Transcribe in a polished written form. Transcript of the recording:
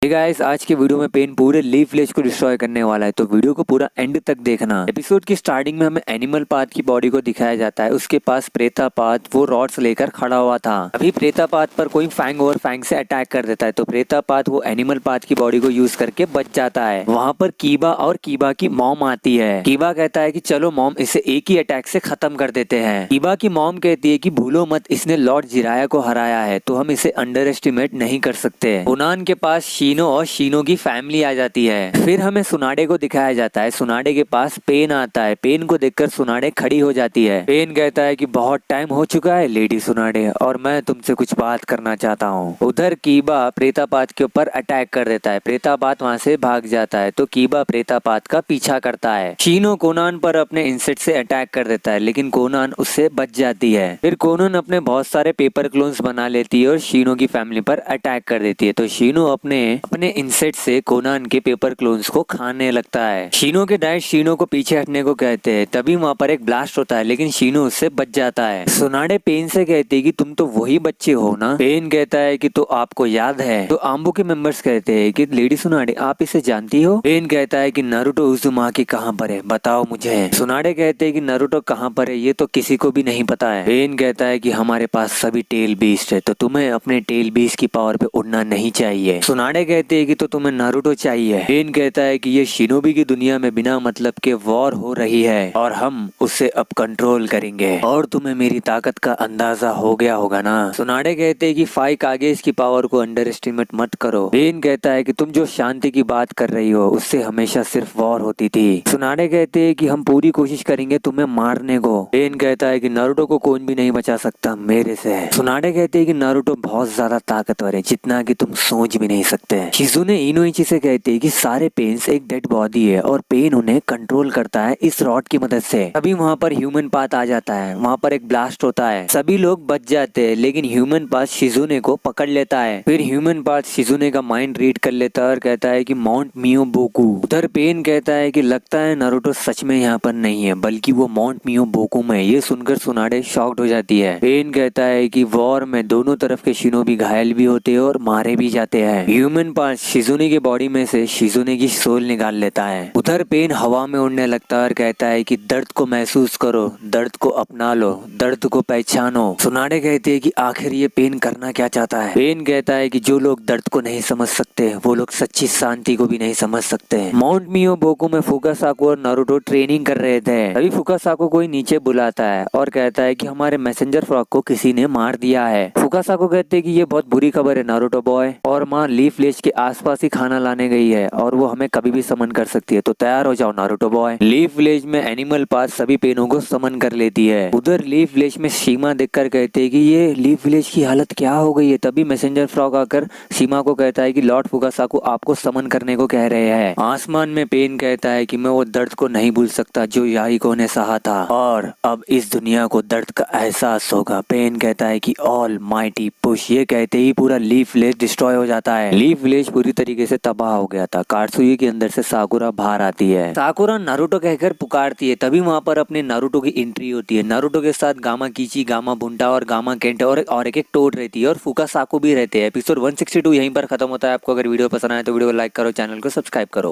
Guys, आज के video में पेन पूरे लीफ विलेज को डिस्ट्रॉय करने वाला है, तो वीडियो को पूरा एंड तक देखना। एपिसोड की स्टार्टिंग में हमें एनिमल पाथ की बॉडी को दिखाया जाता है। उसके पास प्रेतापात वो रॉड्स लेकर खड़ा हुआ था। अभी प्रेतापात पर कोई फैंग और फैंग से अटैक कर देता है, तो प्रेतापात वो एनिमल पाथ की बॉडी को यूज करके बच जाता है। वहाँ पर कीबा और कीबा की मॉम आती है। कीबा कहता है कि चलो मॉम, इसे एक ही अटैक से खत्म कर देते हैं। कीबा की मॉम कहती है कि भूलो मत, इसने लॉर्ड जिराया को हराया है, तो हम इसे अंडर एस्टिमेट नहीं कर सकते। कोनान के पास शीनो और शीनो की फैमिली आ जाती है। फिर हमें सुनाडे को दिखाया जाता है। सुनाडे के पास पेन आता है। पेन को देखकर सुनाडे खड़ी हो जाती है। पेन कहता है कि बहुत टाइम हो चुका है लेडी सुनाडे, और मैं तुमसे कुछ बात करना चाहता हूँ। उधर कीबा प्रेतापात के ऊपर अटैक कर देता है। प्रेतापात वहाँ से भाग जाता है, तो कीबा प्रेतापात का पीछा करता है। शीनो कोनान पर अपने इंसेक्ट से अटैक कर देता है, लेकिन कोनान उससे बच जाती है। फिर कोनान अपने बहुत सारे पेपर क्लोन्स बना लेती है और शीनो की फैमिली पर अटैक कर देती है। तो शीनो अपने इंसेक्ट से कोनान के पेपर क्लोन्स को खाने लगता है। शीनो के डैड शीनो को पीछे हटने को कहते हैं। तभी वहाँ पर एक ब्लास्ट होता है, लेकिन शीनो उससे बच जाता है। सुनाडे पेन से कहती है कि तुम तो वही बच्चे हो ना। पेन कहता है कि तो आपको याद है। तो आम्बो के मेंबर्स कहते हैं कि लेडी सुनाडे, आप इसे जानती हो। पेन कहता है कि नारुतो उज़ुमाकी कहाँ पर है, बताओ मुझे। सुनाडे कहते हैं कि नारुतो कहाँ पर है ये तो किसी को भी नहीं पता है। पेन कहता है कि हमारे पास सभी टेल बीस्ट है, तो तुम्हें अपने टेल बीस्ट की पावर पे उड़ना नहीं चाहिए। सुनाडे कहते हैं कि तो तुम्हें नारुतो चाहिए। पेन कहता है कि ये शिनोबी की दुनिया में बिना मतलब के वॉर हो रही है और हम उसे अब कंट्रोल करेंगे, और तुम्हें मेरी ताकत का अंदाजा हो गया होगा ना। सुनाडे कहते हैं कि फाइक आगे इसकी पावर को अंडर एस्टिमेट मत करो। पेन कहता है कि तुम जो शांति की बात कर रही हो उससे हमेशा सिर्फ वॉर होती थी। सुनाडे कहते हैं कि हम पूरी कोशिश करेंगे तुम्हें मारने को। पेन कहता है कि नारुतो को कोई भी नहीं बचा सकता मेरे से। सुनाडे कहते हैं कि नारुतो बहुत ज्यादा ताकतवर है, जितना कि तुम सोच भी नहीं सकते। शिजुने इनोइची से कहते हैं कि सारे पेन्स एक डेड बॉडी है और पेन उन्हें कंट्रोल करता है इस रॉड की मदद से। अभी वहाँ पर ह्यूमन पाथ आ जाता है। वहाँ पर एक ब्लास्ट होता है, सभी लोग बच जाते हैं, लेकिन ह्यूमन पाथ शिजुने को पकड़ लेता है। फिर ह्यूमन पाथ शिजुने का माइंड रीड कर लेता है और कहता है कि माउंट मियो बोकू। उधर पेन कहता है कि लगता है नारुतो सच में यहाँ पर नहीं है, बल्कि वो माउंट मियो बोकू में। ये सुनकर सुनाडे शॉक्ड हो जाती है। पेन कहता है कि वॉर में दोनों तरफ के शिनोबी घायल भी होते हैं और मारे भी जाते हैं। ह्यूमन पाथ शिजुने की बॉडी में से शिजुने की सोल निकाल लेता है। उधर पेन हवा में उड़ने लगता है और कहता है कि दर्द को महसूस करो, दर्द को अपना लो, दर्द को पहचानो। सुनाडे कहते हैं कि आखिर ये पेन करना क्या चाहता है। पेन कहता है कि जो लोग दर्द को नहीं समझ सकते वो लोग सच्ची शांति को भी नहीं समझ सकते। माउंट मियो बोकू में फुकासाको और नारुतो ट्रेनिंग कर रहे थे। अभी फुकासाको कोई नीचे बुलाता है और कहता है कि हमारे मैसेंजर फ्रॉग को किसी ने मार दिया है। फुकासाको कहते हैं कि ये बहुत बुरी खबर है नारुतो बॉय, और माँ लीफ विलेज के आसपास ही खाना लाने गई है और वो हमें कभी भी समन कर सकती है, तो तैयार हो जाओ नारुतो बॉय। लीफ विलेज में एनिमल पाथ सभी पेनों को समन कर लेती है। उधर लीफ विलेज में सीमा देखकर कहते हैं कि ये लीफ विलेज की हालत क्या हो गई है। तभी मैसेंजर फ्रॉग आकर सीमा को कहता है कि लॉर्ड फुकासाको आपको समन करने को कह रहे हैं। आसमान में पेन कहता है कि मैं वो दर्द को नहीं भूल सकता जो याहिको ने सहा था, और अब इस दुनिया को दर्द का एहसास होगा। पेन कहता है कि ऑल माइटी पुश। ये कहते ही पूरा लीफ विलेज डिस्ट्रॉय हो जाता है। लीफ विलेज पूरी तरीके से तबाह हो गया था। कात्सुई के अंदर से साकुरा बाहर आती है। साकुरा नारुतो कहकर पुकारती है। तभी वहाँ पर अपने नारुतो की एंट्री होती है। नारुतो के साथ गामा कीची, गामा बुंटा और गामा केंट और एक टोड रहती है, और फुकासाको भी रहते हैं। एपिसोड 162 यहीं पर खत्म होता है। आपको अगर वीडियो पसंद आए तो वीडियो को लाइक करो, चैनल को सब्सक्राइब करो।